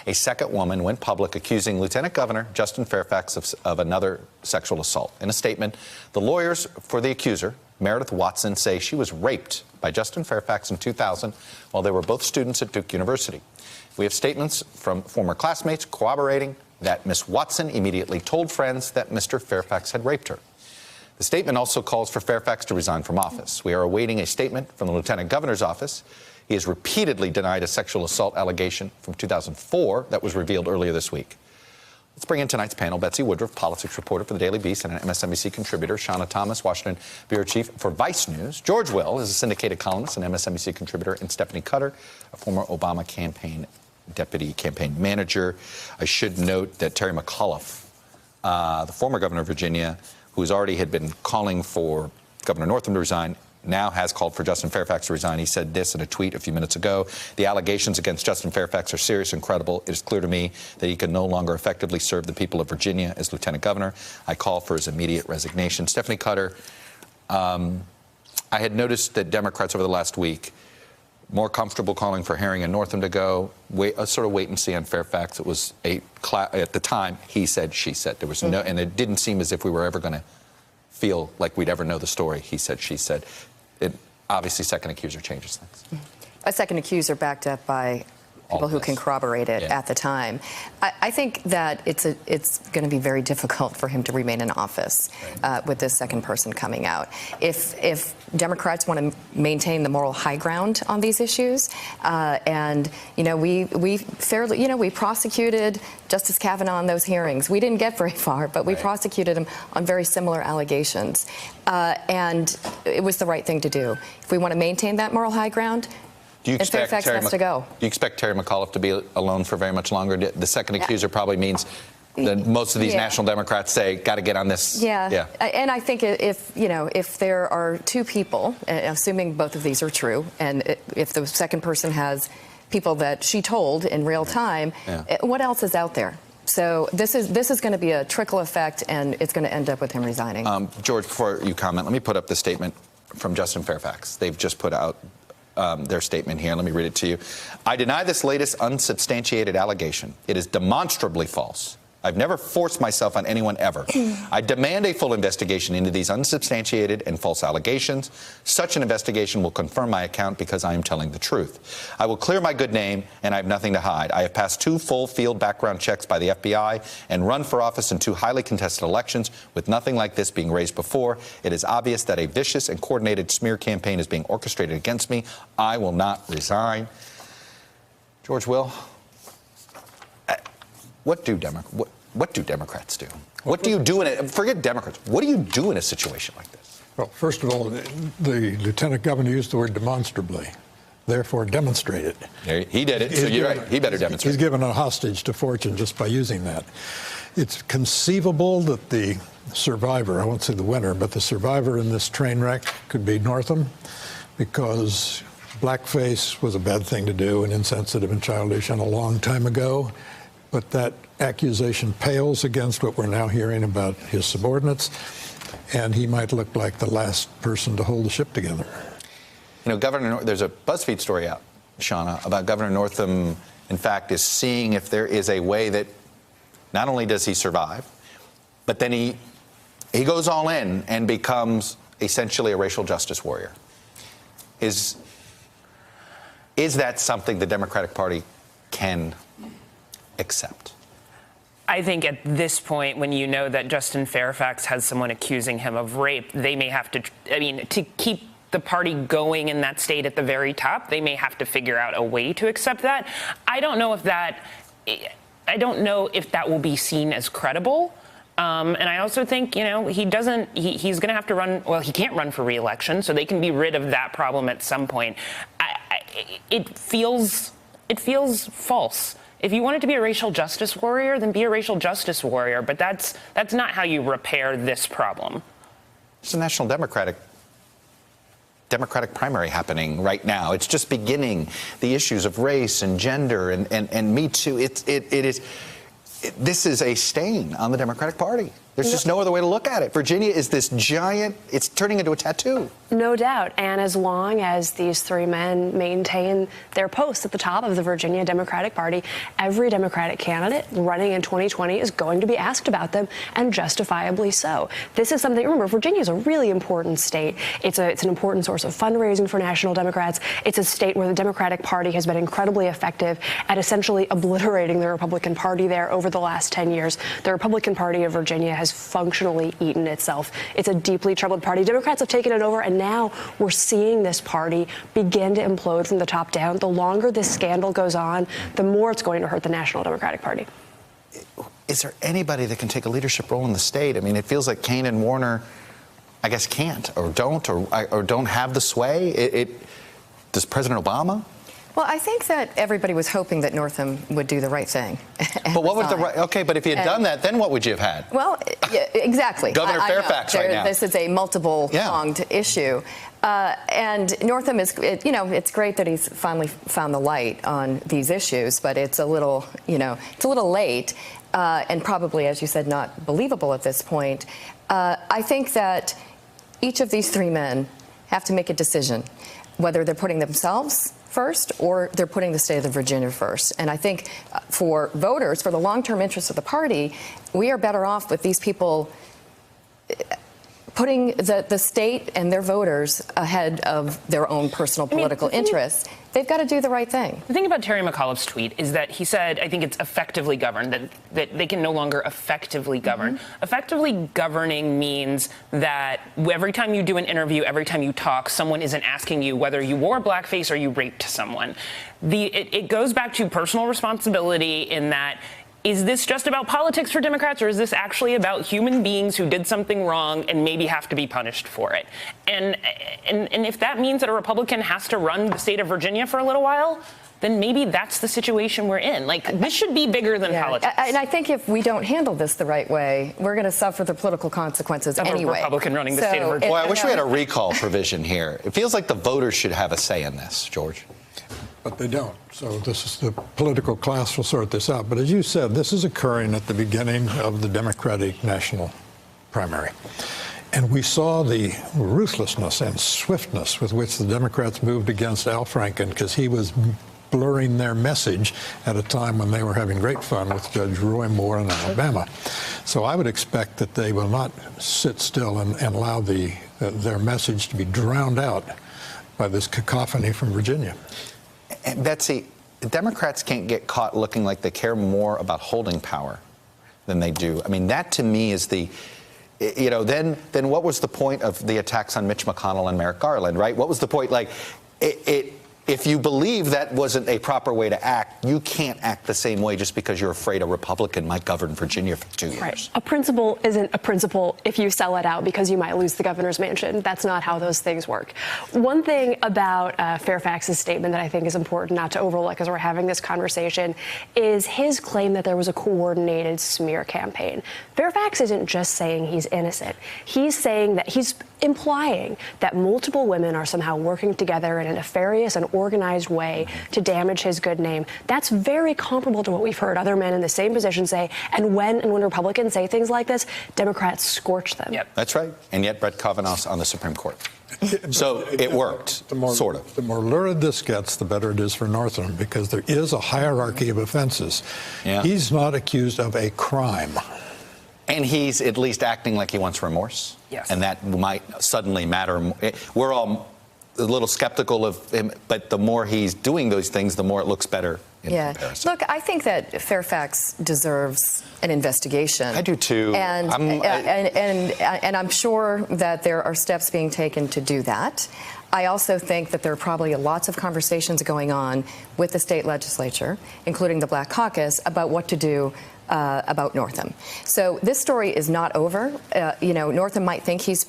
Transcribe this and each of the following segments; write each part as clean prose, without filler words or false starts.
A second woman went public accusing Lieutenant Governor Justin Fairfax of another sexual assault. In a statement, the lawyers for the accuser, Meredith Watson, say she was raped by Justin Fairfax in 2000 while they were both students at Duke University. We have statements from former classmates corroborating that Miss Watson immediately told friends that Mr. Fairfax had raped her. The statement also calls for Fairfax to resign from office. We are awaiting a statement from the Lieutenant Governor's office. He has repeatedly denied a sexual assault allegation from 2004 that was revealed earlier this week. Let's bring in tonight's panel. Betsy Woodruff, politics reporter for the Daily Beast and an MSNBC contributor. Shauna Thomas, Washington bureau chief for Vice News. George Will is a syndicated columnist and MSNBC contributor. And Stephanie Cutter, a former Obama campaign deputy campaign manager. I should note that Terry McAuliffe, the former governor of Virginia, who's already had been calling for Governor Northam to resign, now has called for Justin Fairfax to resign. He said this in a tweet a few minutes ago. The allegations against Justin Fairfax are serious and credible. It is clear to me that he can no longer effectively serve the people of Virginia as lieutenant governor. I call for his immediate resignation. Stephanie Cutter, I had noticed that Democrats over the last week more comfortable calling for Herring and Northam to go, sort of wait and see on Fairfax. It was at the time, he said, she said. There was no, and it didn't seem as if we were ever going to feel like we'd ever know the story. He said, she said. It obviously, second accuser changes things. A second accuser backed up by people who can corroborate it at the time. I think that it's going to be very difficult for him to remain in office with this second person coming out. If Democrats want to maintain the moral high ground on these issues, and we prosecuted Justice Kavanaugh in those hearings. We didn't get very far, but we prosecuted him on very similar allegations, and it was the right thing to do. If we want to maintain that moral high ground, Fairfax has to go. Do you expect Terry McAuliffe to be alone for very much longer? The second accuser probably means that most of these national Democrats say, got to get on this. Yeah. And I think if there are two people, assuming both of these are true, and if the second person has people that she told in real time, what else is out there? So this is going to be a trickle effect, and it's going to end up with him resigning. George, before you comment, let me put up the statement from Justin Fairfax. They've just put out their statement here. Let me read it to you. I deny this latest unsubstantiated allegation. It is demonstrably false. I've never forced myself on anyone ever. I demand a full investigation into these unsubstantiated and false allegations. Such an investigation will confirm my account because I am telling the truth. I will clear my good name, and I have nothing to hide. I have passed 2 full field background checks by the FBI and run for office in 2 highly contested elections with nothing like this being raised before. It is obvious that a vicious and coordinated smear campaign is being orchestrated against me. I will not resign. George Will, what do Democrats do? What do you do forget Democrats, what do you do in a situation like this? Well, first of all, the lieutenant governor used the word demonstrably, therefore demonstrated. He did it, so you're right. He better demonstrate. He's given a hostage to fortune just by using that. It's conceivable that the survivor, I won't say the winner, but the survivor in this train wreck could be Northam, because blackface was a bad thing to do and insensitive and childish and a long time ago. But that accusation pales against what we're now hearing about his subordinates, and he might look like the last person to hold the ship together. You know, there's a BuzzFeed story out, Shauna, about Governor Northam, in fact, is seeing if there is a way that not only does he survive, but then he goes all in and becomes essentially a racial justice warrior. Is that something the Democratic Party can accept? I think at this point, when you know that Justin Fairfax has someone accusing him of rape, they may have to, to keep the party going in that state at the very top, they may have to figure out a way to accept that. I don't know if that will be seen as credible. And I also think, he's going to have to run, well, he can't run for re-election, so they can be rid of that problem at some point. It feels false. If you wanted to be a racial justice warrior, then be a racial justice warrior. But that's not how you repair this problem. There's a national Democratic primary happening right now. It's just beginning. The issues of race and gender and Me Too. This is a stain on the Democratic Party. There's just no other way to look at it. Virginia is this giant, it's turning into a tattoo. No doubt. And as long as these three men maintain their posts at the top of the Virginia Democratic Party, every Democratic candidate running in 2020 is going to be asked about them, and justifiably so. This is something, remember, Virginia is a really important state. It's an important source of fundraising for national Democrats. It's a state where the Democratic Party has been incredibly effective at essentially obliterating the Republican Party there over the last 10 years. The Republican Party of Virginia has functionally eaten itself. It's a deeply troubled party. Democrats have taken it over, and now we're seeing this party begin to implode from the top down. The longer this scandal goes on, the more it's going to hurt the National Democratic Party. Is there anybody that can take a leadership role in the state? I mean, it feels like Kaine and Warner, I guess, can't or don't have the sway. Does President Obama? Well, I think that everybody was hoping that Northam would do the right thing. But what would the right? Okay, but if he had done that, then what would you have had? Well, yeah, exactly. Governor Fairfax right now. This is a multiple-pronged issue. And Northam is, it's great that he's finally found the light on these issues, but it's a little, it's a little late, and probably, as you said, not believable at this point. I think that each of these three men have to make a decision, whether they're putting themselves first or they're putting the state of Virginia first. And I think for voters, for the long-term interests of the party, we are better off with these people putting the state and their voters ahead of their own personal political interests. They've got to do the right thing. The thing about Terry McAuliffe's tweet is that he said, I think it's effectively governed, that they can no longer effectively govern. Mm-hmm. Effectively governing means that every time you do an interview, every time you talk, someone isn't asking you whether you wore blackface or you raped someone. It goes back to personal responsibility in that, is this just about politics for Democrats, or is this actually about human beings who did something wrong and maybe have to be punished for it? And if that means that a Republican has to run the state of Virginia for a little while, then maybe that's the situation we're in. Like, this should be bigger than politics. And I think if we don't handle this the right way, we're going to suffer the political consequences of anyway. A Republican running the state of Virginia. Boy, I wish we had a recall provision here. It feels like the voters should have a say in this, George. But they don't. So this is the political class will sort this out. But as you said, this is occurring at the beginning of the Democratic national primary. And we saw the ruthlessness and swiftness with which the Democrats moved against Al Franken because he was blurring their message at a time when they were having great fun with Judge Roy Moore in Alabama. So I would expect that they will not sit still and allow their message to be drowned out by this cacophony from Virginia. And Betsy, the Democrats can't get caught looking like they care more about holding power than they do. I mean, that to me is the, then what was the point of the attacks on Mitch McConnell and Merrick Garland, right? What was the point? Like, if you believe that wasn't a proper way to act, you can't act the same way just because you're afraid a Republican might govern Virginia for 2 years. Right. A principle isn't a principle if you sell it out because you might lose the governor's mansion. That's not how those things work. One thing about Fairfax's statement that I think is important not to overlook as we're having this conversation is his claim that there was a coordinated smear campaign. Fairfax isn't just saying he's innocent. He's saying that he's implying that multiple women are somehow working together in a nefarious and organized way to damage his good name. That's very comparable to what we've heard other men in the same position say. And when Republicans say things like this, Democrats scorch them. Yep, that's right. And yet Brett Kavanaugh's on the Supreme Court. So it worked, sort of. The more lurid this gets, the better it is for Northam, because there is a hierarchy of offenses. Yeah. He's not accused of a crime. And he's at least acting like he wants remorse. Yes. And that might suddenly matter. We're all a little skeptical of him, but the more he's doing those things, the more it looks better in comparison. Look, I think that Fairfax deserves an investigation. I do too. And I'm sure that there are steps being taken to do that. I also think that there are probably lots of conversations going on with the state legislature, including the Black Caucus, about what to do about Northam. So this story is not over. Northam might think he's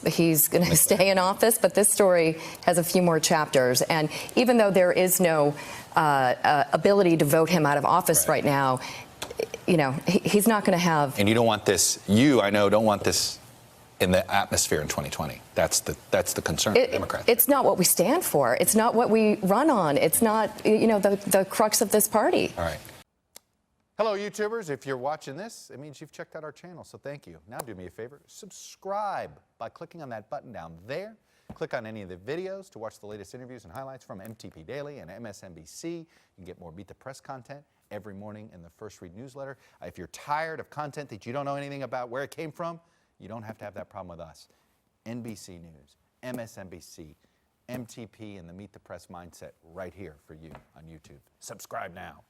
going to stay in office, but this story has a few more chapters. And even though there is no ability to vote him out of office right now, he's not going to have. And you don't want this. I know, don't want this in the atmosphere in 2020. That's the concern of Democrats. It's not what we stand for. It's not what we run on. It's not, the crux of this party. All right. Hello, YouTubers. If you're watching this, it means you've checked out our channel, so thank you. Now do me a favor, subscribe by clicking on that button down there. Click on any of the videos to watch the latest interviews and highlights from MTP Daily and MSNBC. You can get more Beat the Press content every morning in the First Read newsletter. If you're tired of content that you don't know anything about where it came from, you don't have to have that problem with us. NBC News, MSNBC, MTP, and the Meet the Press mindset right here for you on YouTube. Subscribe now.